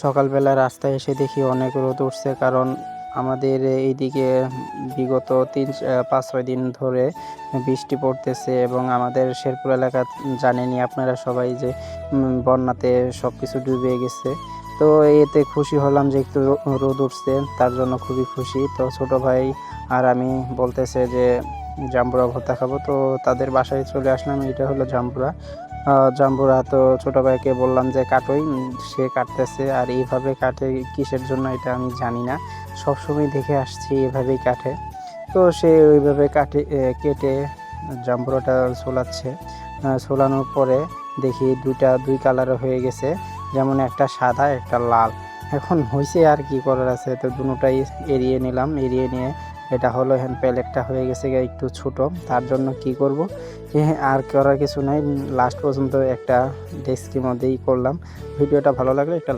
সকালবেলা রাস্তায় এসে দেখি অনেক রোদ উঠছে, কারণ আমাদের এইদিকে বিগত 5-6 দিন ধরে বৃষ্টি পড়তেছে এবং আমাদের শেরপুর এলাকা জানেনই আপনারা সবাই যে বন্যাতে সব কিছু ডুবে গেছে। তো এতে খুশি হলাম যে একটু রোদ উঠছে, তার জন্য খুবই খুশি। তো ছোট ভাই আর আমি বলতেছে যে জাম্বুরা ভর্তা খাবো, তো তাদের বাসায় চলে আসলাম। এটা হলো জাম্বুরা। জাম্বুরা তো ছোট ভাইকে বললাম যে কাটোই, সে কাটতেছে। আর এইভাবে কাটে কিসের জন্য এটা আমি জানি না, সবসময় দেখে আসছি এভাবেই কাটে। তো সে ওইভাবে কেটে জাম্বুরাটা ছোলাচ্ছে। ছোলানোর পরে দেখি দুই কালার হয়ে গেছে, যেমন একটা সাদা একটা লাল। এখন হয়েছে আর কি করার আছে, তো দুটোটাই এড়িয়ে নিলাম। এড়িয়ে নিয়ে এটা হলো হ্যান্ড প্যালেটটা হয়ে গেছে একটু ছোট, তার জন্য কি করব, আর করার কিছু নাই। লাস্ট পর্যন্ত একটা ডেস্কের মধ্যেই করলাম। ভিডিওটা ভালো লাগলে একটা লাইক